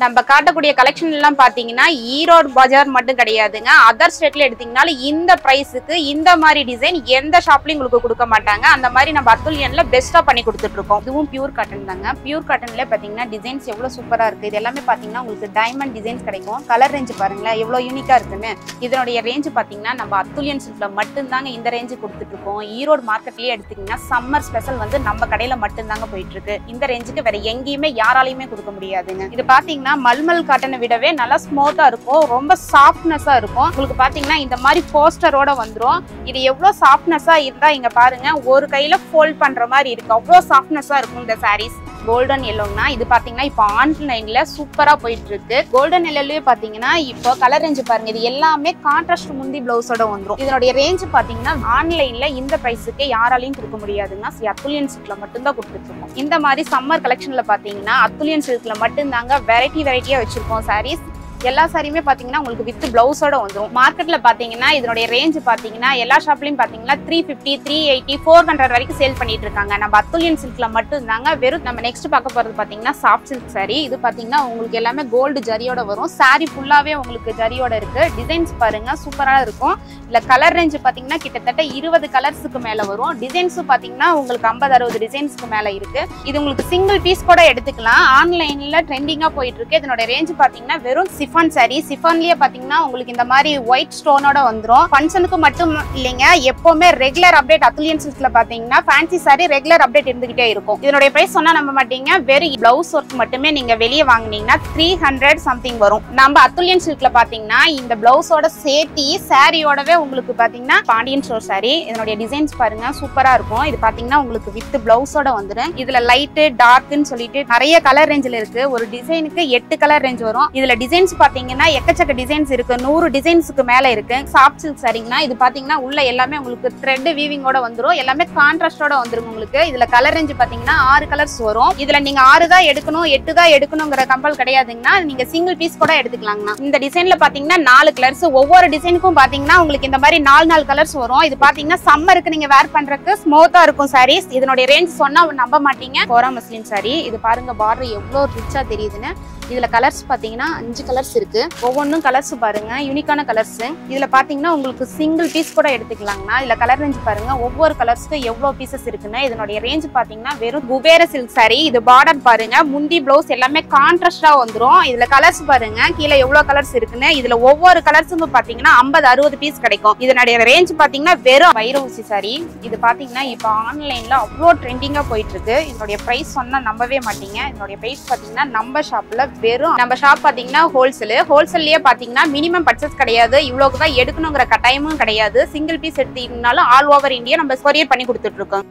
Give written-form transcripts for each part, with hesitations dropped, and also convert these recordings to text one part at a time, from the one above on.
நம்ம காட்டக்கூடிய கலெக்ஷன் எல்லாம் பாத்தீங்கன்னா ஈரோடு பஜார் மட்டும் கிடையாதுங்க. அதர் ஸ்டேட்ல எடுத்தீங்கனாலும் இந்த பிரைஸுக்கு இந்த மாதிரி டிசைன் எந்த ஷாப்லயும் உங்களுக்கு கொடுக்க மாட்டாங்க. அந்த மாதிரி நம்ம அத்துல்யன்ல பெஸ்டா பண்ணி கொடுத்துட்டு இருக்கோம். இதுவும் பியூர் காட்டன் தாங்க. பியூர் காட்டன்ல பாத்தீங்கன்னா டிசைன்ஸ் எவ்வளவு சூப்பரா இருக்கு. இது எல்லாமே பாத்தீங்கன்னா உங்களுக்கு டைமண்ட் டிசைன்ஸ் கிடைக்கும். கலர் ரேஞ்ச் பாருங்களேன் எவ்வளவு யூனிக்கா இருக்குன்னு. இதனுடைய ரேஞ்ச் பாத்தீங்கன்னா நம்ம அத்துல்யன் சில்க்ல மட்டும் தாங்க இந்த ரேஞ்ச் கொடுத்துட்டு இருக்கோம். ஈரோடு மார்க்கெட்லயே எடுத்தீங்கன்னா சம்மர் ஸ்பெஷல் வந்து நம்ம கடையில மட்டும் தாங்க போயிட்டு இருக்கு. இந்த ரேஞ்சுக்கு வேற எங்கேயுமே யாராலையுமே கொடுக்க முடியாதுங்க. இது பாத்தீங்கன்னா மல்மல் காட்டனை விடவே நல்லா ஸ்மூத்தா இருக்கும். ரொம்ப சாஃப்ட்னஸா இருக்கும். உங்களுக்கு பாத்தீங்கன்னா இந்த மாதிரி போஸ்டரோட வந்துரும். இது எவ்வளவு சாஃப்ட்னஸா இருந்தா இங்க பாருங்க ஒரு கையில ஃபோல்ட் பண்ற மாதிரி இருக்கு. அவ்வளவு சாஃப்ட்னஸா இருக்கும் இந்த சாரீஸ். கோல்டன் எல்லோனா இது பாத்தீங்கன்னா இப்போ ஆன்லைன்ல சூப்பரா போயிட்டு இருக்கு. கோல்டன் எல்லோலயே பாத்தீங்கன்னா இப்போ கலர் ரேஞ்ச் பாருங்க. இது எல்லாமே கான்ட்ராஸ்ட் முந்தி பிளவுஸோட வந்துரும். இதனுடைய ரேஞ்ச் பாத்தீங்கன்னா ஆன்லைன்ல இந்த பிரைஸுக்கு யாராலையும் கொடுக்க முடியாதுங்க. அத்துல்யன் சில்க்ல மட்டும் தான் கொடுத்துட்டு இருக்கோம். இந்த மாதிரி சம்மர் கலெக்ஷன்ல பாத்தீங்கன்னா அத்துல்யன் சில்க்ல மட்டும் தாங்க வெரைட்டியா வச்சிருக்கோம் சாரீஸ். எல்லா சாரியுமே பாத்தீங்கன்னா உங்களுக்கு வித் பிளவுஸோட வந்துடும். மார்க்கெட்ல பாத்தீங்கன்னா இதனுடைய ரேஞ்ச் பாத்தீங்கன்னா எல்லா ஷாப்லயும் பாத்தீங்கன்னா 350, 380, 400 வரைக்கும் சேல் பண்ணிட்டு இருக்காங்க. நம்ம அத்துல்யன் சில்க்ல மட்டும் தாங்க வெறும். நம்ம நெக்ஸ்ட் பார்க்க போறது பாத்தீங்கன்னா சாஃப்ட் சில்க் சாரி. இது பாத்தீங்கன்னா உங்களுக்கு எல்லாமே கோல்டு ஜரியோட வரும். சாரி ஃபுல்லாவே உங்களுக்கு ஜரியோட இருக்கு. டிசைன்ஸ் பாருங்க சூப்பரா இருக்கும். இல்ல கலர் ரேஞ்ச் பாத்தீங்கன்னா கிட்டத்தட்ட 20 கலர்ஸுக்கு மேல வரும். டிசைன்ஸும் பாத்தீங்கன்னா உங்களுக்கு 50-60 டிசைன்ஸ்க்கு மேல இருக்கு. இது உங்களுக்கு சிங்கிள் பீஸ் கூட எடுத்துக்கலாம். ஆன்லைன்ல ட்ரெண்டிங்கா போயிட்டு இருக்கு. இதனோட ரேஞ்ச் பாத்தீங்கன்னா வெறும் சிஃபான் சாரி. சிஃபான்லயே பாத்தீங்கன்னா உங்களுக்கு இந்த மாதிரி ஒயிட் ஸ்டோனோட வந்துரும். ஃபங்க்ஷனுக்கு மட்டும் இல்லைங்க, எப்பவுமே ரெகுலர் அப்டேட் அத்துல்யன் சில்க்ல பாத்தீங்கன்னா ஃபேன்சி சாரி ரெகுலர் அப்டேட் இருந்துகிட்டே இருக்கும். இதனுடைய பிரைஸ் சொன்னா நம்ப மாட்டீங்க. வெறும் பிளவுஸ் ஒர்க் மட்டுமே நீங்க வெளியே வாங்குனீங்கன்னா 300 சம்திங் வரும். நம்ம அத்துல்யன் சில்க்ல பாத்தீங்கன்னா இந்த பிளவுஸோட சேர்த்தி சாரியோடவே உங்களுக்கு பாத்தீங்கன்னா பாண்டியன் ஸ்டோர் சாரி. இதனுடைய டிசைன்ஸ் பாருங்க சூப்பரா இருக்கும். இது பாத்தீங்கன்னா உங்களுக்கு வித் பிளவுஸோட வந்துரும். இதுல லைட் டார்க்னு சொல்லிட்டு நிறைய கலர் ரேஞ்சில இருக்கு. ஒரு டிசைனுக்கு 8 கலர் ரேஞ்ச் வரும். இதுல டிசைன்ஸ் பாத்தீங்கன்னா எக்கச்சக்க டிசைன்ஸ் இருக்கு. 100 டிசைன்ஸ்க்கு மேல இருக்கு. சாஃப்ட் சில்க் சாரிங்கன்னா இது பாத்தீங்கன்னா உள்ள எல்லாமே உங்களுக்கு த்ரெட் வீவிங்கோட வந்துரும். எல்லாமே கான்ட்ராஸ்டோட வந்துரும். உங்களுக்கு இதுல கலர் ரேஞ்ச் பாத்தீங்கன்னா 6 கலர்ஸ் வரும். இதுல நீங்க 6 தான் எடுக்கணும் 8 தான் எடுக்கணுங்கிற கம்பல் கிடையாதுங்கன்னா நீங்க சிங்கிள் பீஸ் கூட எடுத்துக்கலாங்கண்ணா. இந்த டிசைன்ல பாத்தீங்கன்னா 4 கலர்ஸ். ஒவ்வொரு டிசைனுக்கும் பாத்தீங்கன்னா உங்களுக்கு இந்த மாதிரி 4 கலர்ஸ் வரும். இது பாத்தீங்கன்னா சம்மருக்கு நீங்க வேர் பண்றதுக்கு ஸ்மூத்தா இருக்கும் சாரீஸ். இதனுடைய ரேஞ்ச் சொன்னா நம்ப மாட்டீங்க. கோரா மஸ்லின் சாரி. இது பாருங்க பார்டர் எவ்வளவு ரிச்சா தெரியுதுன்னு. இதுல கலர்ஸ் பாத்தீங்கன்னா 5 கலர்ஸ் இருக்கு. ஒவ்வொன்றும் கலர்ஸ் பாருங்க யூனிக்கான கலர்ஸ். இதுல பாத்தீங்கன்னா உங்களுக்கு சிங்கிள் பீஸ் கூட எடுத்துக்கலாங்கண்ணா. இதுல கலர் ரேஞ்ச் பாருங்க ஒவ்வொரு கலர்ஸ்க்கு எவ்வளவு பீசஸ் இருக்குன்னு. இதனுடைய ரேஞ்ச் பாத்தீங்கன்னா வெறும் குபேர சில்க் சாரி. இது பார்டர் பாருங்க முந்தி பிளவுஸ் எல்லாமே கான்ட்ராஸ்டா வந்துரும். இதுல கலர்ஸ் பாருங்க கீழே எவ்வளவு கலர்ஸ் இருக்குன்னு. இதுல ஒவ்வொரு கலர்ஸும் பாத்தீங்கன்னா 50-60 பீஸ் கிடைக்கும். இதனுடைய ரேஞ்ச் பாத்தீங்கன்னா வெறும் வைரூசி சாரி. இது பாத்தீங்கன்னா இப்ப ஆன்லைன்ல அவ்வளோ ட்ரெண்டிங்கா போயிட்டு இருக்கு. இதனுடைய பிரைஸ் சொன்னா நம்பவே மாட்டீங்க. இதனுடைய பிரைஸ் பாத்தீங்கன்னா நம்ம ஷாப்ல வெறும் நம்ம ஷாப் பாத்தீங்கன்னா ஹோல்சேல்லயே பாத்தீங்கன்னா மினிமம் பர்ச்சேஸ் கிடையாது. இவ்வளவுக்கு தான் எடுக்கணுங்கிற கட்டாயமும் கிடையாது. சிங்கிள் பீஸ் எடுத்தீங்கனாலும் ஆல் ஓவர் இந்தியா நம்ம கொரியர் பண்ணி கொடுத்துட்டு இருக்கோம்.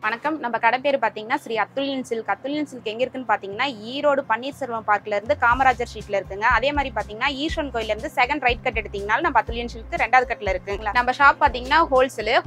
வணக்கம். நம்ம கடை பேர் பாத்தீங்கன்னா ஸ்ரீ அத்துல்யன் சில்க். அத்துல்யன் சில்க் எங்க இருக்குன்னு பாத்தீங்கன்னா ஈரோடு பன்னீர்செல்வம் பார்க்ல இருந்து காமராஜர் ஸ்ட்ரீட்ல இருக்குங்க. அதே மாதிரி பாத்தீங்கன்னா ஈஸ்வரன் கோயில்ல இருந்து செகண்ட் ரைட் கட் எடுத்தீங்கனாலும் நம்ம அத்துல்யன் சில்க் 2வது கட்ல இருக்குங்களா. நம்ம ஷாப் பாத்தீங்கன்னா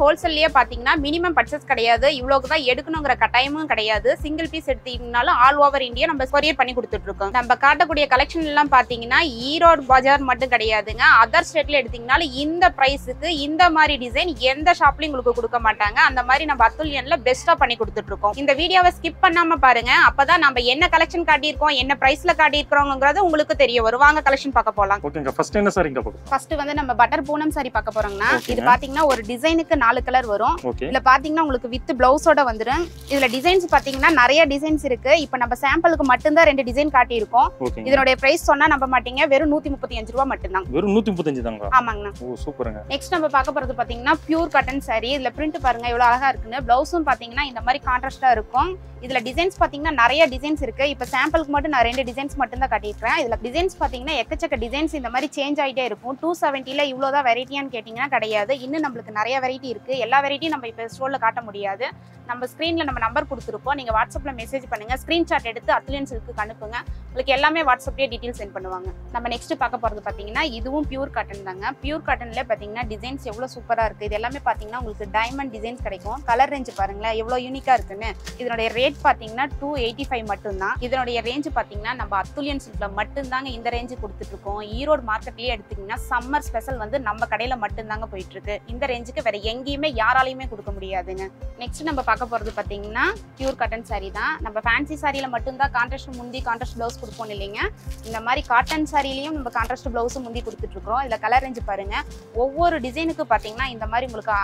ஹோல்சேல்லயே பாத்தீங்கன்னா மினிமம் பர்ச்சேஸ் கிடையாது. இவ்வளவுக்கு தான் எடுக்கணுங்கிற கட்டாயமும் கிடையாது. சிங்கிள் பீஸ் எடுத்தீங்கனாலும் ஆல் ஓவர் இந்தியா நம்ம கொரியர் பண்ணி கொடுத்துட்டு இருக்கோம். நம்ம காட்டக்கூடிய கலெக்ஷன் எல்லாம் பாத்தீங்கன்னா ஈரோடு பஜார் மட்டும் கிடையாதுங்க. அதர் ஸ்டேட்ல எடுத்தீங்கனாலும் இந்த பிரைஸுக்கு இந்த மாதிரி டிசைன் எந்த ஷாப்லயும் உங்களுக்கு கொடுக்க மாட்டாங்க. அந்த மாதிரி நம்ம அத்துல்யன்ல பெஸ்ட் பண்ணி கொடுத்துட்டு இருக்கோம். இந்த வீடியோவை ஸ்கிப் பண்ணாம பாருங்க. அப்பதான் நம்ம என்ன கலெக்ஷன் காட்டியிருக்கோம் என்ன பிரைஸ்ல காட்டியிருக்கோம்ங்கறது உங்களுக்கு தெரிய வரும். வாங்க கலெக்ஷன் பார்க்க போலாம். ஓகேங்க. ஃபர்ஸ்ட் என்ன சாரிங்க பார்க்க? ஃபர்ஸ்ட் வந்து நம்ம பட்டர் பூனம் சாரி பார்க்க போறோம்னா இது பாத்தீங்கன்னா ஒரு டிசைனுக்கு 4 கலர் வரும். இதுல பாத்தீங்கன்னா உங்களுக்கு வித் பிளவுஸோட வந்துரும். இதுல டிசைன்ஸ் பாத்தீங்கன்னா நிறைய டிசைன்ஸ் இருக்கு. இப்போ நம்ம சாம்பிளுக்கு மட்டும் தான் 2 டிசைன் காட்டி இருக்கோம். இதனுடைய பிரைஸ் சொன்னா நம்ப மாட்டீங்க. வெறும் 135 ரூபாய் மட்டும் தான். வெறும் 135 தாங்க. ஆமாங்க. ஓ சூப்பர்ங்க. நெக்ஸ்ட் நம்ம பார்க்க போறது பாத்தீங்கன்னா பியூர் காட்டன் சாரி. இதுல பிரிண்ட் பாருங்க எவ்வளவு அழகா இருக்குன்னு. பிளவுஸும் பாத்தீங்கன்னா இந்த மாதிரி கான்ட்ராஸ்டா இருக்கும். இதுல டிசைன்ஸ் பாத்தீங்கன்னா நிறைய டிசைன்ஸ் இருக்கு. இப்ப சாம்பிளுக்கு மட்டும் நான் 2 டிசைன்ஸ் மட்டும் தான் காட்டியிருக்கேன். இதுல டிசைன்ஸ் பாத்தீங்கன்னா எக்கச்சக்க டிசைன்ஸ் இந்த மாதிரி சேஞ்ச் ஆயிட்டே இருக்கும். 270ல இவ்வளவுதான் வெரைட்டியான்னு கேட்டீங்கன்னா கிடையாது. இன்னும் நம்மளுக்கு நிறைய வெரைட்டி இருக்கு. எல்லா வெரைட்டியும் நம்ம இப்ப ஸ்டோர்ல காட்ட முடியாது. நம்ம ஸ்கிரீன்ல நம்ம நம்பர் கொடுத்துருப்போம். நீங்க வாட்ஸ்அப்ல மெசேஜ் பண்ணுங்க. ஸ்கிரீன்ஷாட் எடுத்து அத்துல்யன் சில்க்கு அனுப்புங்க. உங்களுக்கு எல்லாமே வாட்ஸ்அப்லயே டீடைல் சென்ட் பண்ணுவாங்க. நம்ம நெக்ஸ்ட் பார்க்க போறது பாத்தீங்கன்னா இதுவும் பியூர் காட்டன் தாங்க. பியூர் காட்டன்ல பாத்தீங்கன்னா டிசைன்ஸ் எவ்வளவு சூப்பரா இருக்கு. இது எல்லாமே பாத்தீங்கன்னா உங்களுக்கு டைமண்ட் டிசைன்ஸ் கிடைக்கும். கலர் ரேஞ்ச் பாருங்களேன் எவ்வளவு யூனிக்கா இருக்குன்னு. இதனுடைய ரேட் பாத்தீங்கன்னா 285 மட்டும் தான். இதனுடைய ரேஞ்ச் பாத்தீங்கன்னா நம்ம அத்துலியன் சில்க்ல மட்டும் தாங்க இந்த ரேஞ்ச் கொடுத்துட்டு இருக்கோம். ஈரோடு மார்க்கெட்லயே எடுத்தீங்கன்னா சம்மர் ஸ்பெஷல் வந்து நம்ம கடையில மட்டும் தாங்க போயிட்டு இருக்கு. இந்த ரேஞ்சுக்கு வேற எங்கேயுமே யாராலையுமே கொடுக்க முடியாதுங்க. நெக்ஸ்ட் நம்ம பார்க்க போறது பாத்தீங்கன்னா பியூர் காட்டன் சாரி தான். நம்ம ஃபேன்சி சாரியில மட்டும் தான் கான்ட்ராஸ்ட் முந்தி கான்ட்ராஸ்ட் பிளவுஸ் கொடுப்போம் இல்லைங்க. இந்த மாதிரி காட்டன் சாரிலையும் நம்ம கான்ட்ராஸ்ட் பிளவுஸ் முந்தி கொடுத்துட்டு இருக்கோம். இதுல கலர் ரேஞ்ச் பாருங்க. ஒவ்வொரு டிசைனுக்கு பாத்தீங்கன்னா இந்த மாதிரி உங்களுக்கு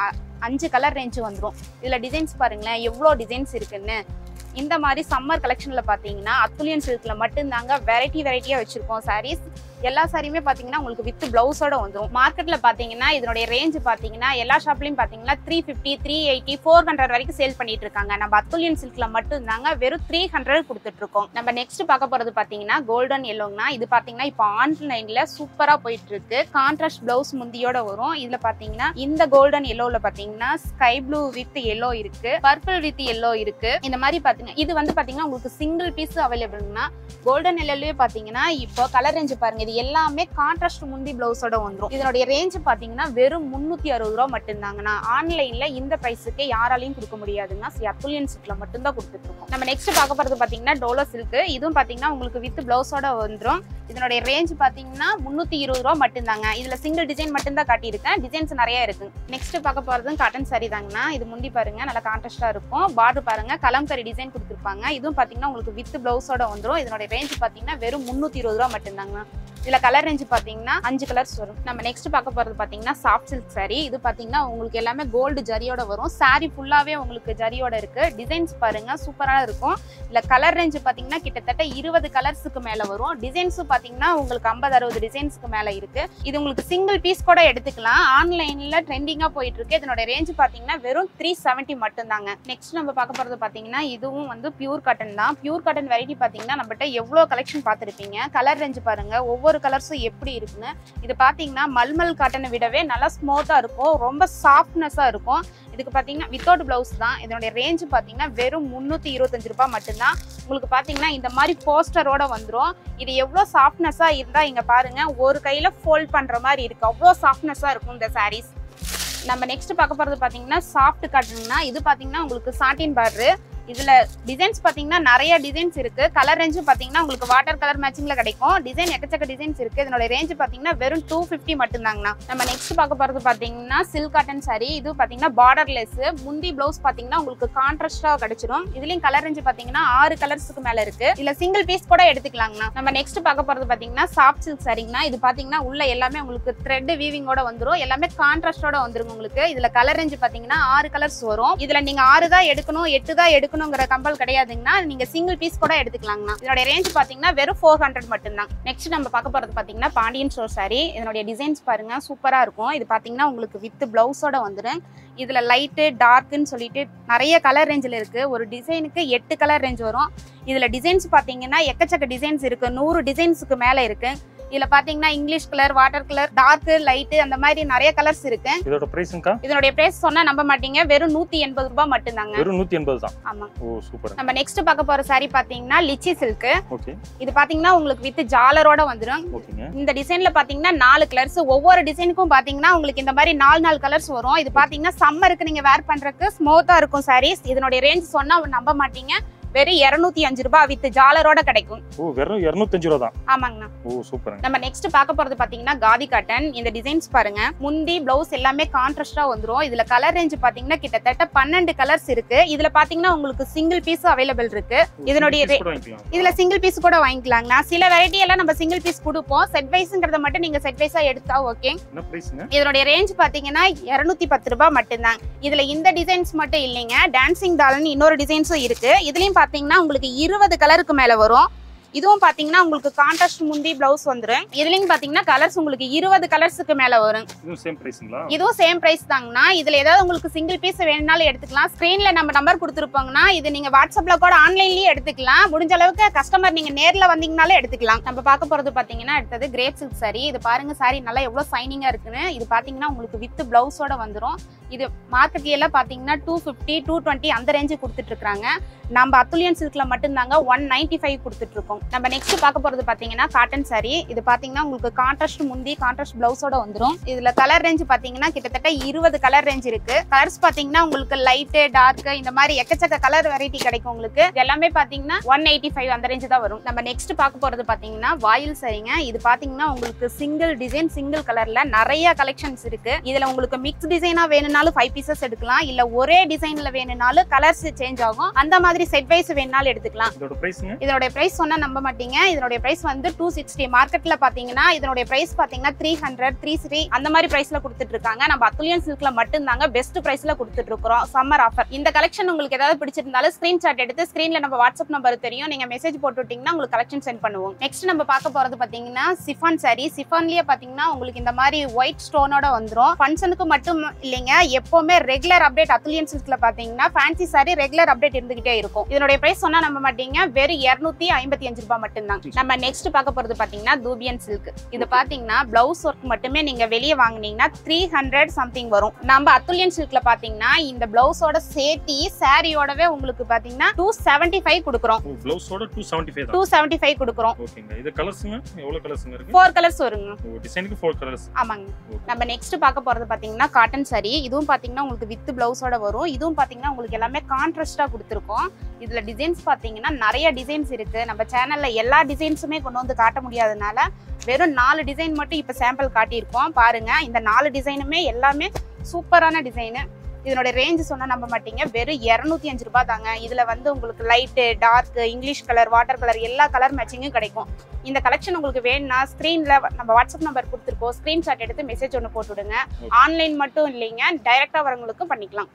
5 கலர் ரேஞ்ச் வந்துடும். இதுல டிசைன்ஸ் பாருங்களேன் எவ்வளவு டிசைன்ஸ் இருக்குன்னு. இந்த மாதிரி சம்மர் கலெக்ஷன்ல பாத்தீங்கன்னா அத்துலியன் சில்க்ல மட்டும் தாங்க வெரைட்டியா வச்சிருக்கோம் சாரீஸ். எல்லா சாரியுமே பாத்தீங்கன்னா உங்களுக்கு வித் பிளவுஸோட வந்துடும். மார்க்கெட்ல பாத்தீங்கன்னா இதனுடைய ரேஞ்ச் பாத்தீங்கன்னா எல்லா ஷாப்லயும் பாத்தீங்கன்னா 350, 380, 400 வரைக்கும் சேல் பண்ணிட்டு இருக்காங்க. நம்ம அத்துலியன் சில்க்ல மட்டும் தாங்க வெறும் 300 கொடுத்துட்டு இருக்கோம். நம்ம நெக்ஸ்ட் பார்க்க போறது பாத்தீங்கன்னா கோல்டன் எல்லோங்கனா. இது பாத்தீங்கன்னா இப்போ ஆன்லைன்ல சூப்பரா போயிட்டு இருக்கு. கான்ட்ராஸ்ட் பிளவுஸ் முந்தியோட வரும். இதுல பாத்தீங்கன்னா இந்த கோல்டன் எல்லோல பாத்தீங்கன்னா ஸ்கை ப்ளூ வித் எல்லோ இருக்கு, பர்பிள் வித் எல்லோ இருக்கு. இந்த மாதிரி பாத்தீங்கன்னா இது வந்து பாத்தீங்கன்னா உங்களுக்கு சிங்கிள் பீஸ் அவைலபிள்னா கோல்டன் எல்லோலயே பாத்தீங்கன்னா இப்போ கலர் ரேஞ்ச் பாருங்க. இது எல்லாமே கான்ட்ராஸ்ட் முந்தி பிளவுஸோட வந்துடும். இதனுடைய ரேஞ்ச் பாத்தீங்கன்னா வெறும் 360 ரூபா மட்டும் தாங்கண்ணா. ஆன்லைன்ல இந்த பிரைஸுக்கு யாராலையும் கொடுக்க முடியாதுங்க. அத்துலியன் சில்க்ல மட்டும் தான் கொடுத்துட்டு இருக்கோம். நம்ம நெக்ஸ்ட் பார்க்க போறது பாத்தீங்கன்னா டோலோ சில்க். இதுவும் பாத்தீங்கன்னா உங்களுக்கு வித் பிளவுஸோட வந்துடும். இதனுடைய ரேஞ்ச் பாத்தீங்கன்னா 320 ரூபா மட்டும் தாங்க. இதுல சிங்கிள் டிசைன் மட்டும் தான் காட்டியிருக்கேன். டிசைன்ஸ் நிறைய இருக்கு. நெக்ஸ்ட் பார்க்க போறது காட்டன் சாரி தாங்கண்ணா. இது முந்தி பாருங்க நல்லா கான்ட்ராஸ்டா இருக்கும். பார்டர் பாருங்க கலம்கரி டிசைன் கொடுத்துருப்பாங்க. இதுவும் பாத்தீங்கன்னா உங்களுக்கு வித் பிளவுஸோட வந்துடும். இதனுடைய ரேஞ்ச் பாத்தீங்கன்னா வெறும் 320 ரூபா மட்டும் தாங்க. இதுல கலர் ரேஞ்ச் பாத்தீங்கன்னா 5 கலர்ஸ் வரும். நம்ம நெக்ஸ்ட் பார்க்க போறது பாத்தீங்கன்னா சாஃப்ட் சில்க் சாரி. இது பாத்தீங்கன்னா உங்களுக்கு எல்லாமே கோல்டு ஜரியோட வரும். சாரி ஃபுல்லாவே உங்களுக்கு ஜரியோட இருக்கு. டிசைன்ஸ் பாருங்க சூப்பரா இருக்கும். இல்ல கலர் ரேஞ்ச் பாத்தீங்கன்னா கிட்டத்தட்ட 20 கலர்ஸ்க்கு மேல வரும். டிசைன்ஸ் பாத்தீங்கன்னா உங்களுக்கு 50-60 டிசைன்ஸ்க்கு மேல இருக்கு. இது உங்களுக்கு சிங்கிள் பீஸ் கூட எடுத்துக்கலாம். ஆன்லைன்ல ட்ரெண்டிங்கா போயிட்டு இருக்கு. இதனோட ரேஞ்ச் பாத்தீங்கன்னா வெறும் 370 மட்டும் தாங்க. நெக்ஸ்ட் நம்ம பார்க்க போறது பாத்தீங்கன்னா இதுவும் வந்து பியூர் காட்டன் தான். பியூர் காட்டன் வெரைட்டி பாத்தீங்கன்னா நம்மகிட்ட எவ்வளவு கலெக்ஷன் பார்த்திருப்பீங்க. கலர் ரேஞ்ச் பாருங்க ஒவ்வொரு கலர்ஸும் எப்படி இருக்குன்னு. இது பாத்தீங்கன்னா மல்மல் காட்டனை விடவே நல்லா ஸ்மூத்தா இருக்கும். ரொம்ப சாஃப்ட்னஸா இருக்கும். இதுக்கு பாத்தீங்கன்னா வித்தவுட் பிளவுஸ் தான். இதனுடைய ரேஞ்ச் பாத்தீங்கன்னா வெறும் 325 ரூபாய் மட்டும்தான். உங்களுக்கு பாத்தீங்கன்னா இந்த மாதிரி போஸ்டரோட வந்துடும். இது எவ்வளவு சாஃப்ட்னஸா இருந்தா இங்க பாருங்க ஒரு கையில ஃபோல்ட் பண்ற மாதிரி இருக்கு. அவ்வளவு சாஃப்ட்னஸா இருக்கும் இந்த சாரீஸ். நம்ம நெக்ஸ்ட் பார்க்க போறது பாத்தீங்கன்னா சாஃப்ட் காட்டன்னா. இது பாத்தீங்கன்னா உங்களுக்கு சாட்டின் பார்டர். இதுல டிசைன்ஸ் பாத்தீங்கன்னா நிறைய டிசைன்ஸ் இருக்கு. கலர் ரேஞ்ச் பாத்தீங்கன்னா உங்களுக்கு வாட்டர் கலர் மேட்சிங்ல கிடைக்கும். டிசைன் எக்கச்சக்க டிசைன்ஸ் இருக்கு. இதனோட ரேஞ்ச் பாத்தீங்கன்னா வெறும் 250 மட்டும் தாங்கண்ணா. நம்ம நெக்ஸ்ட் பார்க்க போறது பாத்தீங்கன்னா சில்க் காட்டன் சாரி. இது பாத்தீங்கன்னா பார்டர்லெஸ். முந்தி பிளவுஸ் பாத்தீங்கன்னா உங்களுக்கு கான்ட்ராஸ்டா கிடைச்சிடும். இதுலயும் கலர் ரேஞ்ச் பாத்தீங்கன்னா 6 கலர்ஸ்க்கு மேல இருக்கு. இதுல சிங்கிள் பீஸ் கூட எடுத்துக்கலாங்கண்ணா. நம்ம நெக்ஸ்ட் பார்க்க போறது பாத்தீங்கன்னா சாஃப்ட் சில்க் சாரிங்கண்ணா. இது பாத்தீங்கன்னா உள்ள எல்லாமே உங்களுக்கு த்ரெட் வீவிங்கோட வந்துடும். எல்லாமே கான்ட்ராஸ்டோட வந்துருங்க உங்களுக்கு. இதுல கலர் ரேஞ்ச் பாத்தீங்கன்னா 6 கலர்ஸ் வரும். இதுல நீங்க 6 தான் எடுக்கணும் 8 தான் எடுக்கணுங்கிற கம்பல் கிடையாதுங்கன்னா நீங்க சிங்கிள் பீஸ் கூட எடுத்துக்கலாங்கண்ணா. இதோட ரேஞ்ச் பாத்தீங்கன்னா வெறும் 400 மட்டும் தான். நெக்ஸ்ட் நம்ம பார்க்க போறது பாத்தீங்கன்னா பாண்டியன் ஸ்டோர் சாரி. இதனுடைய டிசைன்ஸ் பாருங்க சூப்பரா இருக்கும். இது பாத்தீங்கன்னா உங்களுக்கு வித் பிளவுஸோட வந்துடும். இதுல லைட்டு டார்க்னு சொல்லிட்டு நிறைய கலர் ரேஞ்சில் இருக்கு. ஒரு டிசைனுக்கு 8 கலர் ரேஞ்ச் வரும். இதுல டிசைன்ஸ் பாத்தீங்கன்னா எக்கச்சக்க டிசைன்ஸ் இருக்கு. 100 டிசைன்ஸ்க்கு மேல இருக்கு. இதுல பாத்தீங்கன்னா English colour, water colour, dark, light அந்த மாதிரி நிறைய கலர்ஸ் இருக்கு. இதோட பிரைஸ்ங்கா? இதோட பிரைஸ் சொன்னா நம்ப மாட்டீங்க. வெறும் 180 ரூபாய் மட்டும் தாங்க. வெறும் 180 தான். ஆமா. ஓ சூப்பர். நம்ம நெக்ஸ்ட் பார்க்க போற சாரி பாத்தீங்கன்னா லிச்சி சில்க். ஓகே. இது பாத்தீங்கன்னா உங்களுக்கு வித் ஜாலரோட வந்துரும். ஓகேங்க. இந்த டிசைன்ல பாத்தீங்கன்னா 4 கலர்ஸ். ஒவ்வொரு டிசைனுக்கும் பாத்தீங்கன்னா உங்களுக்கு இந்த மாதிரி 4 கலர்ஸ் வரும். இது பாத்தீங்கன்னா சம்மருக்கு நீங்க வேர் பண்றதுக்கு ஸ்மூத்தா இருக்கும் சாரீஸ். இதனுடைய ரேஞ்ச் சொன்னா நம்ப மாட்டீங்க. வெறும் 205 ரூபாய் வித் ஜாலரோட கிடைக்கும். ஓ வெறும் 205 ரூபாய் தான். ஆமாங்கண்ணா. ஓ சூப்பர். நம்ம நெக்ஸ்ட் பார்க்க போறது பாத்தீங்கன்னா காதி காட்டன். இந்த டிசைன்ஸ் பாருங்க. முந்தி பிளவுஸ் எல்லாமே கான்ட்ராஸ்டா வந்துரும். இதுல கலர் ரேஞ்ச் பாத்தீங்கன்னா கிட்டத்தட்ட 12 கலர்ஸ் இருக்கு. இதுல பாத்தீங்கன்னா உங்களுக்கு சிங்கிள் பீஸ் அவைலபிள் இருக்கு. இதனுடைய இதுல சிங்கிள் பீஸ் கூட வாங்கிக்கலாங்கண்ணா. சில வெரைட்டி எல்லாம் நம்ம சிங்கிள் பீஸ் கொடுப்போம். செட் வைஸ்ங்கறத மட்டும் நீங்க செட் வைஸா எடுத்தா ஓகே. என்ன பிரைஸ்ங்க? இதனுடைய ரேஞ்ச் பாத்தீங்கன்னா 210 ரூபாய் மட்டும் தான். இதுல இந்த டிசைன்ஸ் மட்டும் இல்லைங்க. டான்சிங் டால்னு இன்னொரு டிசைன்ஸும் இருக்கு. இதுலயும் பாத்தீங்கன்னா உங்களுக்கு 20 கலருக்கு மேல வரும். இதுவும் பாத்தீங்கன்னா உங்களுக்கு கான்ட்ராஸ்ட் முந்தி பிளவுஸ் வந்துரும். இதுலயும் பாத்தீங்கன்னா கலர்ஸ் உங்களுக்கு 20 கலர்ஸ்க்கு மேல வரும். இதுவும் சேம் பிரைஸ்ங்களா? இதுவும் சேம் பிரைஸ் தாங்கண்ணா. இதுல ஏதாவது உங்களுக்கு சிங்கிள் பீஸ் வேணும்னாலும் எடுத்துக்கலாம். ஸ்கிரீன்ல நம்ம நம்பர் கொடுத்துருப்போங்கண்ணா. இது நீங்க வாட்ஸ்அப்ல கூட ஆன்லைன்லயே எடுத்துக்கலாம். முடிஞ்ச அளவுக்கு கஸ்டமர் நீங்க நேர்ல வந்தீங்கனாலும் எடுத்துக்கலாம். நம்ம பார்க்க போறது பாத்தீங்கன்னா அடுத்தது கிரேப் சில்க் சாரி. இது பாருங்க சாரி நல்லா எவ்வளவு சைனிங்கா இருக்குன்னு. இது பாத்தீங்கன்னா உங்களுக்கு வித் பிளவுஸோட வந்துரும். இது மார்க்கெட்ல எல்லாம் பாத்தீங்கன்னா 250 220 அந்த ரேஞ்சு கொடுத்துட்டு இருக்காங்க. நம்ம அத்துலியன் சில்க்ல மட்டும் தாங்க 195 கொடுத்துட்டு இருக்கோம். நம்ம நெக்ஸ்ட் பார்க்க போறது பாத்தீங்கன்னா காட்டன் saree. இது பாத்தீங்கன்னா உங்களுக்கு கான்ட்ராஸ்ட் முந்தி கான்ட்ராஸ்ட் பிளவுஸோட வந்துரும். இதுல கலர் ரேஞ்ச் பாத்தீங்கன்னா கிட்டத்தட்ட 20 கலர் ரேஞ்ச் இருக்கு. கலர்ஸ் பாத்தீங்கன்னா உங்களுக்கு லைட் டார்க் இந்த மாதிரி எக்கச்சக்க கலர் வெரைட்டி கிடைக்கும் உங்களுக்கு. இது எல்லாமே பாத்தீங்கன்னா 185 அந்த ரேஞ்ச் தான் வரும். நம்ம நெக்ஸ்ட் பார்க்க போறது பாத்தீங்கன்னா வாயில் சாரீங்க. இது பாத்தீங்கன்னா உங்களுக்கு சிங்கிள் டிசைன் சிங்கிள் கலர்ல நிறைய கலெக்ஷன்ஸ் இருக்கு. இதுல உங்களுக்கு மிக்ஸ் டிசைனா வேணும்னாலும் 5 பீசஸ் எடுக்கலாம், இல்ல ஒரே டிசைன்ல வேணும்னாலும் கலர்ஸ் சேஞ்ச் ஆகும். அந்த மாதிரி செட் வைஸ் வேணும்னாலும் எடுத்துக்கலாம். இதோட பிரைஸ் சொன்னா நம்ப மாட்டீங்க. இதோட பிரைஸ் வந்து 260. மார்க்கெட்ல பாத்தீங்கன்னா இதோட பிரைஸ் பாத்தீங்கன்னா 300 360 அந்த மாதிரி பிரைஸ்ல கொடுத்துட்டு இருக்காங்க. நம்ம அத்துலியன் சில்க்ல மட்டும் தாங்க பெஸ்ட் பிரைஸ்ல கொடுத்துட்டு இருக்கோம். Summer offer. இந்த கலெக்ஷன் உங்களுக்கு ஏதாவது பிடிச்சிருந்தாலும் ஸ்கிரீன்ஷாட் எடுத்து ஸ்கிரீன்ல நம்ம வாட்ஸ்அப் நம்பர் தெரியும், நீங்க மெசேஜ் போட்டு விட்டீங்கன்னா உங்களுக்கு கலெக்ஷன் சென்ட் பண்ணுவோம். நெக்ஸ்ட் நம்ம பார்க்க போறது பாத்தீங்கன்னா சிஃபான் saree. சிஃபான்லயே பாத்தீங்கன்னா உங்களுக்கு இந்த மாதிரி ஒயிட் ஸ்டோனோட வந்துரும். ஃபங்க்ஷனுக்கு மட்டும் இல்லைங்க, எப்பவுமே ரெகுலர் அப்டேட் அத்துலியன் சில்க்ல பாத்தீங்கன்னா ஃபேன்சி saree ரெகுலர் அப்டேட் இருந்துகிட்டே இருக்கும். இதோட பிரைஸ் சொன்னா நம்ப மாட்டீங்க, வெறும் 255 ரூபாய் மட்டும் தான். நம்ம நெக்ஸ்ட் பார்க்க போறது பாத்தீங்கன்னா தூபியன் சில்க். இது பாத்தீங்கன்னா பிளவுஸ் ஒர்க் மட்டுமே நீங்க வெளியே வாங்குனீங்கன்னா 300 சம்திங் வரும். நம்ம அத்துலியன் சில்க்ல பாத்தீங்கன்னா இந்த பிளவுஸோட சேர்த்தி சாரியோடவே உங்களுக்கு பாத்தீங்கன்னா 275 கொடுக்குறோம். பிளவுஸோட 275 275 கொடுக்குறோம். ஓகேங்க. இது கலர்ஸ்ங்க எவ்வளவு கலர்ஸ்ங்க இருக்கு? 4 கலர்ஸ் வருங்க. டிசைனுக்கு 4 கலர்ஸ். ஆமாங்க. நம்ம நெக்ஸ்ட் பார்க்க போறது பாத்தீங்கன்னா காட்டன் saree. இதுவும் பாத்தீங்கன்னா உங்களுக்கு வித் பிளவுஸோட வரும். இதுவும் பாத்தீங்கன்னா உங்களுக்கு எல்லாமே கான்ட்ராஸ்டா கொடுத்துருக்கோம். இதுல டிசைன்ஸ் பாத்தீங்கன்னா நிறைய டிசைன்ஸ் இருக்கு. நம்ம சேனல்ல எல்லா டிசைன்ஸுமே கொண்டு வந்து காட்ட முடியாதனால வெறும் 4 டிசைன் மட்டும் இப்ப சாம்பிள் காட்டியிருக்கோம். பாருங்க, இந்த 4 டிசைனுமே எல்லாமே சூப்பரான டிசைனு. இதனோட ரேஞ்ச் சொன்னா நம்ப மாட்டீங்க, வெறும் 205 ரூபாய் தாங்க. இதுல வந்து உங்களுக்கு light dark English colour water colour எல்லா கலர் மேட்சிங்கும் கிடைக்கும். இந்த கலெக்ஷன் உங்களுக்கு வேணும்னா ஸ்கிரீன்ல நம்ம வாட்ஸ்அப் நம்பர் கொடுத்துருக்கோம், ஸ்கிரீன்ஷாட் எடுத்து மெசேஜ் ஒன்று போட்டுவிடுங்க. ஆன்லைன் மட்டும் இல்லைங்க, டைரக்டா வரவங்களுக்கும் பண்ணிக்கலாம்.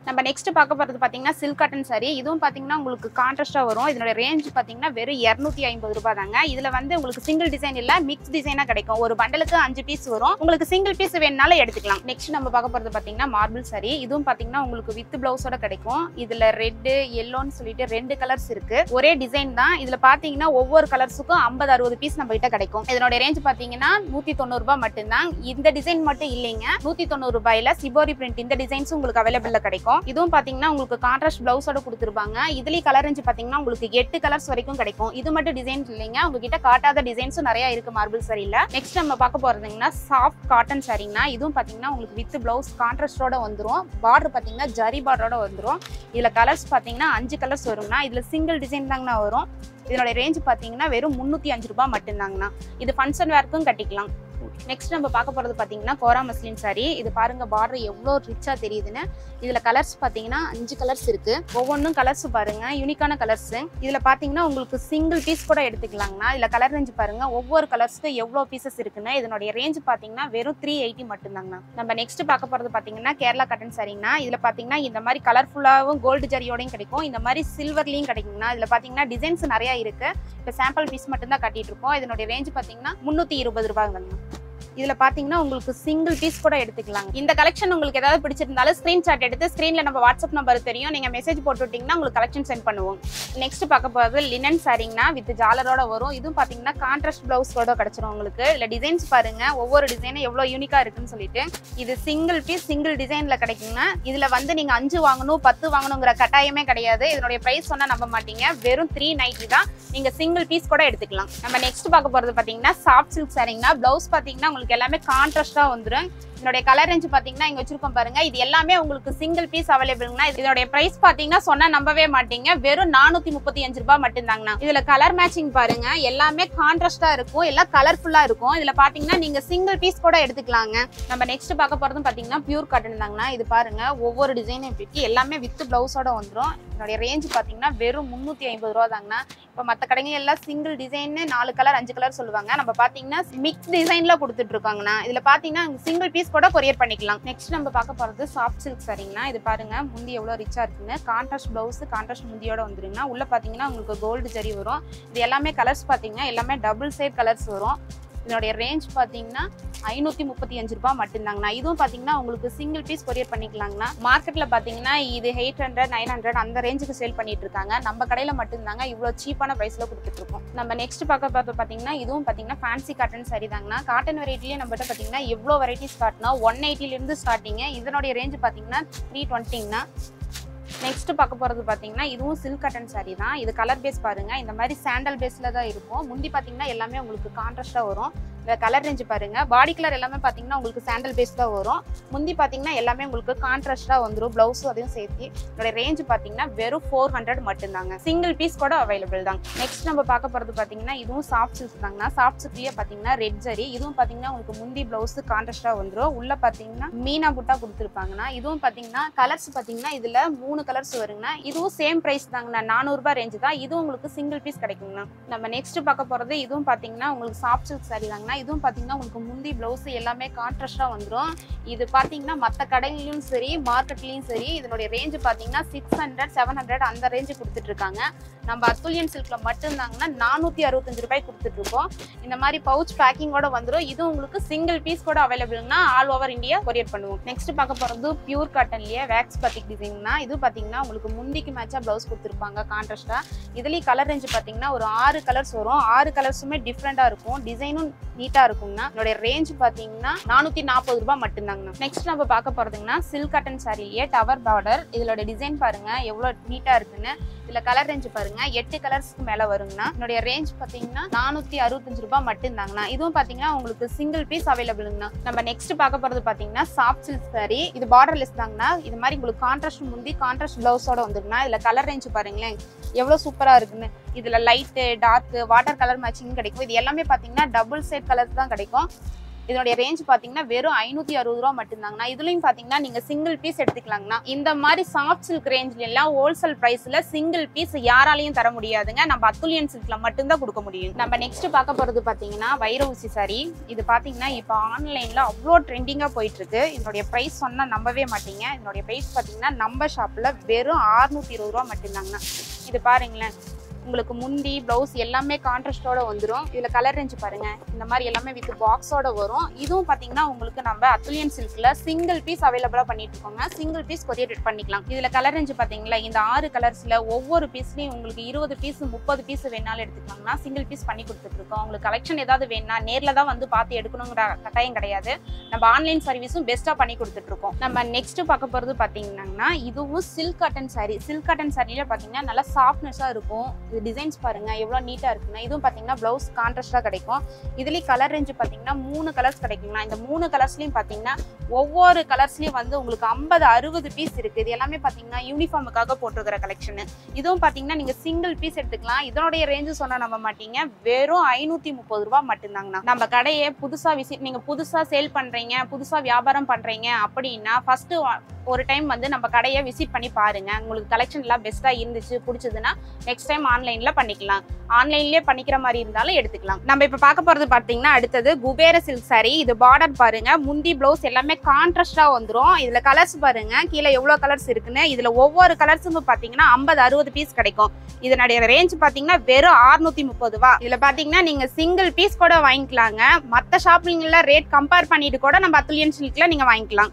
நம்ம நெக்ஸ்ட் பார்க்க போறது பாத்தீங்கன்னா சில்க் காட்டன் saree. இதுவும் பாத்தீங்கன்னா உங்களுக்கு கான்ட்ராஸ்டா வரும். இதனோட ரேஞ்ச் பாத்தீங்கன்னா வெறும் 250 ரூபாய் தாங்க. இதுல வந்து உங்களுக்கு சிங்கிள் டிசைன் இல்ல மிக்ஸ் டிசைனா கிடைக்கும். ஒரு பண்டலுக்கு 5 பீஸ் வரும். உங்களுக்கு சிங்கிள் பீஸ் வேணும்னாலும் எடுத்துக்கலாம். நெக்ஸ்ட் நம்ம பார்க்க போறது பாத்தீங்கன்னா மார்பிள் saree. இதுவும் பாத்தீங்கன்னா உங்களுக்கு வித் பிளவுஸோட கிடைக்கும். இதுல ரெட் எல்லோன்னு சொல்லிட்டு 2 கலர்ஸ் இருக்கு. ஒரே டிசைன் தான். இதுல பாத்தீங்கன்னா ஒவ்வொரு கலர்ஸுக்கும் 50-60 பீஸ் நம்ம கிட்ட கிடைக்கும். இதனோட ரேஞ்ச் பாத்தீங்கன்னா 190 ரூபாய் மட்டும் தான். இந்த டிசைன் மட்டும் இல்லைங்க, 190 ரூபாயில சிபோரி பிரிண்ட் இந்த டிசைன்ஸ் உங்களுக்கு அவைலபிள்ல கிடைக்கும். இதுவும் பாத்தீங்கன்னா உங்களுக்கு கான்ட்ராஸ்ட் பிளவுஸோட கொடுத்துருப்பாங்க. இதுலயே கலர் ரேஞ்ச் பாத்தீங்கன்னா உங்களுக்கு 8 கலர்ஸ் வரைக்கும் கிடைக்கும். இது மட்டும் டிசைன்ஸ் இல்லைங்க, உங்ககிட்ட காட்டாத டிசைன்ஸும் நிறைய இருக்கு மார்பிள் சாரியில. நெக்ஸ்ட் நம்ம பார்க்க போறதுங்கன்னா சாஃப்ட் காட்டன் சாரிங்கன்னா இதுவும் பாத்தீங்கன்னா உங்களுக்கு வித் பிளவுஸ் கான்ட்ராஸ்டோட வந்துரும். பார்டர் பாத்தீங்கன்னா ஜரி பார்டரோட வந்துரும். இதுல கலர்ஸ் பாத்தீங்கன்னா 5 கலர்ஸ் வரும்னா இதுல சிங்கிள் டிசைன் தாங்கண்ணா வரும். இதனோட ரேஞ்ச் பாத்தீங்கன்னா வெறும் 305 ரூபாய் மட்டும் தாங்கண்ணா. இது ஃபங்க்ஷன் வேர்க்கும் கட்டிக்கலாம். நெக்ஸ்ட் நம்ம பார்க்க போறது பாத்தீங்கன்னா கோரா மஸ்லின் saree. இது பாருங்க பார்டர் எவ்வளவு ரிச்சா தெரியுதுன்னு. இதுல கலர்ஸ் பாத்தீங்கன்னா 5 கலர்ஸ் இருக்கு. ஒவ்வொன்றும் கலர்ஸ் பாருங்க யூனிக்கான கலர்ஸ். இதுல பாத்தீங்கன்னா உங்களுக்கு சிங்கிள் பீஸ் கூட எடுத்துக்கலாங்கண்ணா. இதுல கலர் ரேஞ்ச் பாருங்க ஒவ்வொரு கலர்ஸ்க்கு எவ்வளவு பீசஸ் இருக்குன்னு. இதனுடைய ரேஞ்ச் பாத்தீங்கன்னா வெறும் 380 மட்டும் தாங்கண்ணா. நம்ம நெக்ஸ்ட் பார்க்க போறது பாத்தீங்கன்னா கேரளா காட்டன் சாரிங்கண்ணா. இதுல பாத்தீங்கன்னா இந்த மாதிரி கலர்ஃபுல்லாவும் கோல்டு ஜரியோடையும் கிடைக்கும். இந்த மாதிரி சில்வர்லயும் கிடைக்குங்கண்ணா. இதுல பாத்தீங்கன்னா டிசைன்ஸ் நிறைய இருக்கு. இப்ப சாம்பிள் பீஸ் மட்டும் தான் காட்டிட்டு இருக்கோம். இதனுடைய ரேஞ்ச் பாத்தீங்கன்னா 320 ரூபாய்ங்கண்ணா. இதுல பாத்தீங்கன்னா உங்களுக்கு சிங்கிள் பீஸ் கூட எடுத்துக்கலாம். இந்த கலெக்ஷன் உங்களுக்கு ஏதாவது பிடிச்சிருந்தாலும் ஸ்கிரீன்ஷாட் எடுத்து ஸ்கிரீன்ல நம்ம வாட்ஸ்அப் நம்பர் தெரியும், நீங்க மெசேஜ் போட்டு விட்டீங்கன்னா உங்களுக்கு கலெக்ஷன் சென்ட் பண்ணுவோம். நெக்ஸ்ட் பார்க்க போறது லினன் சாரிங்கனா வித் ஜாலரோட வரும். இதுவும் பாத்தீங்கன்னா கான்ட்ராஸ்ட் பிளவுஸோட கிடைச்சிரும் உங்களுக்கு. இல்ல டிசைன்ஸ் பாருங்க ஒவ்வொரு டிசைனும் எவ்வளவு யூனிக்கா இருக்குன்னு சொல்லிட்டு. இது சிங்கிள் பீஸ் சிங்கிள் டிசைன்ல கிடைக்குங்க. இதுல வந்து நீங்க 5 வாங்கணும் 10 வாங்கணுங்கிற கட்டாயமே கிடையாது. இதனுடைய பிரைஸ் சொன்னா நம்ப மாட்டீங்க, வெறும் 390 தான். நீங்க சிங்கிள் பீஸ் கூட எடுத்துக்கலாம். நம்ம நெக்ஸ்ட் பார்க்க போறது பாத்தீங்கன்னா சாஃப்ட் சில்க் சாரிங்கனா பிளவுஸ் பாத்தீங்கன்னா உங்களுக்கு எல்லாமே கான்ட்ராஸ்டா வந்துரும். இதோட கலர் ரேஞ்ச் பாத்தீங்கன்னா இங்க வச்சிருக்கோம் பாருங்க. இது எல்லாமே உங்களுக்கு சிங்கிள் பீஸ் அவைலபிள்னா. இதோட பிரைஸ் பாத்தீங்கன்னா சொன்னா நம்பவே மாட்டீங்க, வெறும் 435 ரூபாய் மட்டும் தாங்கண்ணா. இதுல கலர் மேட்சிங் பாருங்க எல்லாமே கான்ட்ராஸ்டா இருக்கும், எல்லாம் கலர்ஃபுல்லா இருக்கும். இதுல பாத்தீங்கன்னா நீங்க சிங்கிள் பீஸ் கூட எடுத்துக்கலாங்க. நம்ம நெக்ஸ்ட் பார்க்க போறதும் பாத்தீங்கன்னா பியூர் காட்டன் தாங்கண்ணா. இது பாருங்க ஒவ்வொரு டிசைனும் பிடிச்சி எல்லாமே வித் பிளவுஸோட வந்துரும். இதோட ரேஞ்ச் பாத்தீங்கன்னா வெறும் 350 ரூபா தாங்கண்ணா. இப்ப மத்த கடைங்க எல்லாம் சிங்கிள் டிசைன் 4 கலர் 5 கலர் சொல்லுவாங்க. நம்ம பாத்தீங்கன்னா மிக்ஸ் டிசைன்ல கொடுத்துட்டு இருக்காங்கண்ணா. இதுல பாத்தீங்கன்னா சிங்கிள் பீஸ் கூட கொரியர் பண்ணிக்கலாம். நெக்ஸ்ட் நம்ம பார்க்க போறது சாஃப்ட் சில்க் சாரிங்கண்ணா. இது பாருங்க முந்தி எவ்வளவு ரிச்சா இருக்குன்னு. கான்ட்ராஸ்ட் பிளவுஸ் கான்ட்ராஸ்ட் முந்தியோட வந்துருங்க. உள்ள பாத்தீங்கன்னா உங்களுக்கு கோல்டு ஜரி வரும். இது எல்லாமே கலர்ஸ் பாத்தீங்கன்னா எல்லாமே டபுள் சைட் கலர்ஸ் வரும். இதனுடைய ரேஞ்ச் பார்த்தீங்கன்னா 535 ரூபாய் மட்டும்தாங்கண்ணா. இதுவும் பார்த்தீங்கன்னா உங்களுக்கு சிங்கிள் பீஸ் கொரியர் பண்ணிக்கலாங்கண்ணா. மார்க்கெட்டில் பார்த்தீங்கன்னா இது 800 900 அந்த ரேஞ்சுக்கு சேல் பண்ணிட்டு இருக்காங்க. நம்ம கடையில் மட்டும்தாங்க இவ்வளோ சீப்பான ப்ரைஸில் கொடுத்துட்ருக்கோம். நம்ம நெக்ஸ்ட் பார்த்தீங்கன்னா இதுவும் பார்த்தீங்கன்னா ஃபேன்சி காட்டன் சாரி தாங்கண்ணா. காட்டன் வெரைட்டிலேயே நம்மகிட்ட பார்த்தீங்கன்னா எவ்வளோ வெரைட்டிஸ் காட்டினா 180லேருந்து ஸ்டார்டிங்க. இதனுடைய ரேஞ்ச் பார்த்தீங்கன்னா 320ங்கண்ணா. நெக்ஸ்ட் பார்க்க போகிறது பார்த்தீங்கன்னா இதுவும் சில்க் காட்டன் சாரி தான். இது கலர் பேஸ் பாருங்க, இந்த மாதிரி சாண்டல் பேஸில் தான் இருக்கும். முந்தி பார்த்தீங்கன்னா எல்லாமே உங்களுக்கு கான்ட்ராஸ்டாக வரும். இந்த கலர் ரேஞ்சு பாருங்க, பாடி கலர் எல்லாமே பார்த்தீங்கன்னா உங்களுக்கு சாண்டல் பேஸ் தான் வரும். முந்தி பார்த்தீங்கன்னா எல்லாமே உங்களுக்கு கான்ட்ராஸ்டாக வந்துடும், ப்ளவுஸும் அதையும் சேர்த்து. இதோட ரேஞ்ச் பார்த்தீங்கன்னா வெறும் 400 மட்டும்தாங்க. சிங்கிள் பீஸ் கூட அவைலபிள் தான். நெக்ஸ்ட் நம்ம பார்க்க போகிறது பார்த்தீங்கன்னா இதுவும் சாஃப்ட் சில்க் தாங்கண்ணா. சாஃப்ட் சில்க்லேயே பார்த்தீங்கன்னா ரெட் ஜரி. இதுவும் பார்த்தீங்கன்னா உங்களுக்கு முந்தி ப்ளவுஸ் கான்ட்ராஸ்டாக வந்துடும். உள்ள பார்த்தீங்கன்னா மீனா புட்டா கொடுத்துருப்பாங்கண்ணா. இதுவும் பார்த்தீங்கன்னா கலர்ஸ் பார்த்தீங்கன்னா இதில் 3 கலர்ஸ் வருங்கண்ணா. இதுவும் சேம் ப்ரைஸ் தாங்கண்ணா, 400 ரூபாய் ரேஞ்சு தான். இதுவும் உங்களுக்கு சிங்கிள் பீஸ் கிடைக்குங்கண்ணா. நம்ம நெக்ஸ்ட் பார்க்க போகிறது இதுவும் பார்த்தீங்கன்னா உங்களுக்கு சாஃப்ட் சில்க் சாரி தாங்கண்ணா. இதுவும் பார்த்தீங்கன்னா உங்களுக்கு முந்தி ப்ளவுஸ் எல்லாமே கான்ட்ராஸ்டாக வந்துடும். இது பார்த்தீங்கன்னா மற்ற கடையிலையும் சரி மார்க்கெட்லேயும் சரி இதனுடைய ரேஞ்சு பார்த்தீங்கன்னா 600 700 அந்த ரேஞ்சு கொடுத்துட்டு இருக்காங்க. நம்ம அத்துல்யன் சில்கில் மட்டும்தாங்கன்னா 465 ரூபாய் கொடுத்துட்டு இருக்கோம். இந்த மாதிரி பவுச் பேக்கிங்கோட வந்துடும். இது உங்களுக்கு சிங்கிள் பீஸ் கூட அவைலபிள்னா ஆல் ஓவர் இந்தியா கொரியர் பண்ணுவோம். நெக்ஸ்ட் பார்க்க போகிறது பியூர் காட்டன்லேயே வேக்ஸ் பத்திக் டிசைன்னா. இது பார்த்தீங்கன்னா உங்களுக்கு முந்திக்கு மேட்சாக ப்ளவுஸ் கொடுத்துருப்பாங்க கான்ட்ராஸ்டாக. இதுலேயும் கலர் ரேஞ்சு பார்த்தீங்கன்னா ஒரு 6 கலர்ஸ் வரும். 6 கலர்ஸுமே டிஃப்ரெண்டாக இருக்கும், டிசைனும் நீட்டாக இருக்கும்னா. இதோட ரேஞ்ச் பார்த்தீங்கன்னா 440 ரூபாய் மட்டும்தாங்கண்ணா. நெக்ஸ்ட் நம்ம பார்க்க போகிறதுங்கன்னா சில்க் காட்டன் சாரிலேயே டவர் பார்டர். இதோட டிசைன் பாருங்க எவ்வளோ நீட்டாக இருக்குன்னு. இதில் கலர் ரேஞ்சு பாருங்க 8 கலர்ஸ்க்கு மேலே வருங்கண்ணா. என்னுடைய ரேஞ்ச் பார்த்தீங்கன்னா 465 ரூபாய் மட்டும்தாங்கண்ணா. இதுவும் பார்த்தீங்கன்னா உங்களுக்கு சிங்கிள் பீஸ் அவைலபிள்ங்கண்ணா. நம்ம நெக்ஸ்ட் பார்க்க போகிறது பார்த்தீங்கன்னா சாஃப்ட் சில்க் சாரி. இது பார்டர்லெஸ் தாங்கண்ணா. இது மாதிரி உங்களுக்கு கான்ட்ராஸ்ட் முந்தி கான்ட்ராஸ்ட் ப்ளவுஸோட வந்துருக்குண்ணா. இதில் கலர் ரேஞ்சு பாருங்களேன் எவ்வளோ சூப்பராக இருக்குன்னு. இதில் light torque water colour matching கிடைக்கும். இது எல்லாமே பார்த்தீங்கன்னா டபுள் செட் கலர்ஸ் தான் கிடைக்கும். இதனுடைய ரேஞ்ச் பார்த்தீங்கன்னா வெறும் 560 ரூபா மட்டும்தாங்கண்ணா. இதுலையும் பார்த்தீங்கன்னா நீங்கள் சிங்கிள் பீஸ் எடுத்துக்கலாங்கண்ணா. இந்த மாதிரி சாஃப்ட் சில்க் ரேஞ்சில் எல்லாம் ஹோல்சேல் ப்ரைஸில் சிங்கிள் பீஸ் யாராலையும் தர முடியாதுங்க. நம்ம அத்துல்யன் சில்கில் மட்டும்தான் கொடுக்க முடியும். நம்ம நெக்ஸ்ட் பார்க்க போகிறது பார்த்தீங்கன்னா வைர ஊசி சாரி. இது பார்த்தீங்கன்னா இப்போ ஆன்லைனில் அவ்வளோ ட்ரெண்டிங்காக போயிட்டு இருக்கு. இதனுடைய ப்ரைஸ் சொன்னால் நம்பவே மாட்டீங்க. இதனுடைய ப்ரைஸ் பார்த்தீங்கன்னா நம்ம ஷாப்பில் வெறும் 620 ரூபா மட்டும்தாங்கண்ணா. இது பாருங்களேன் உங்களுக்கு முந்தி ப்ளவுஸ் எல்லாமே கான்ட்ராஸ்டோட வந்துடும். இதில் கலர் ரேஞ்சு பாருங்க இந்த மாதிரி எல்லாமே வித் பாக்ஸோட வரும். இதுவும் பார்த்தீங்கன்னா உங்களுக்கு நம்ம அத்துல்யன் சில்கில் சிங்கிள் பீஸ் அவைலபிளாக பண்ணிட்டு இருக்கோங்க. சிங்கிள் பீஸ் கொரியர் பண்ணிக்கலாம். இதில் கலர் ரேஞ்சு பார்த்தீங்களா இந்த 6 கலர்ஸில் ஒவ்வொரு பீஸ்லையும் உங்களுக்கு 20 பீஸ் 30 பீஸ் வேணாலும் எடுத்துக்கலாங்கன்னா சிங்கிள் பீஸ் பண்ணி கொடுத்துட்ருக்கோம். உங்களுக்கு கலெக்ஷன் ஏதாவது வேணா நேரில் தான் வந்து பார்த்து எடுக்கணுங்கிற கட்டாயம் கிடையாது. நம்ம ஆன்லைன் சர்வீஸும் பெஸ்ட்டாக பண்ணி கொடுத்துட்ருக்கோம். நம்ம நெக்ஸ்ட் பார்க்க போகிறது பார்த்தீங்கன்னா இதுவும் silk cotton sorry. Silk cotton சாரியில் பார்த்தீங்கன்னா நல்லா சாஃப்ட்னஸாக இருக்கும். இது டிசைன்ஸ் பாருங்க எவ்வளோ நீட்டாக இருக்குன்னா. இதுவும் பார்த்தீங்கன்னா ப்ளவுஸ் கான்ட்ராஸ்டாக கிடைக்கும். இதுலேயும் கலர் ரேஞ்சு பார்த்தீங்கன்னா 3 கலர்ஸ் கிடைக்குங்கண்ணா. இந்த 3 கலர்ஸ்லையும் பார்த்தீங்கன்னா ஒவ்வொரு கலர்ஸ்லையும் வந்து உங்களுக்கு 50-60 பீஸ் இருக்குது. இது எல்லாமே பார்த்தீங்கன்னா யூனிஃபார்முக்காக போட்டுருக்கிற கலெக்ஷனு. இதுவும் பார்த்தீங்கன்னா நீங்கள் சிங்கிள் பீஸ் எடுத்துக்கலாம். இதனுடைய ரேஞ்சு சொன்னால் நம்ப மாட்டீங்க, வெறும் 530 ரூபா மட்டும்தாங்கண்ணா. நம்ம கடையை புதுசாக நீங்கள் புதுசாக சேல் பண்ணுறீங்க, புதுசாக வியாபாரம் பண்ணுறீங்க அப்படின்னா ஃபஸ்ட்டு ஒரு டைம் வந்து நம்ம கடையை விசிட் பண்ணி பாருங்க. உங்களுக்கு கலெக்ஷன் எல்லாம் பெஸ்ட்டாக இருந்துச்சு பிடிச்சதுன்னா நெக்ஸ்ட் டைம் ஆன்லைன்ல பண்ணிக்கலாம். ஆன்லைன்லயே பண்ணிக்கிற மாதிரி இருந்தாலும் எடுத்துக்கலாம். நம்ம இப்ப பார்க்க போறது பாத்தீங்கன்னா அடுத்தது குபேர சில்க் சாரி. இது பார்டர் பாருங்க முந்தி ப்ளவுஸ் எல்லாமே கான்ட்ராஸ்டா வந்துடும். இதுல கலர்ஸ் பாருங்க கீழே எவ்வளவு கலர்ஸ் இருக்குன்னு. இதுல ஒவ்வொரு கலர்ஸும் பாத்தீங்கன்னா 50-60 பீஸ் கிடைக்கும். இதனுடைய ரேஞ்ச் பாத்தீங்கன்னா வெறும் 630 ரூபா. இதுல பாத்தீங்கன்னா நீங்க சிங்கிள் பீஸ் கூட வாங்கிக்கலாங்க. மற்ற ஷாப்பிங்ல ரேட் கம்பேர் பண்ணிட்டு கூட நம்ம அத்துல்யன் சில்க்ல நீங்க வாங்கிக்கலாம்.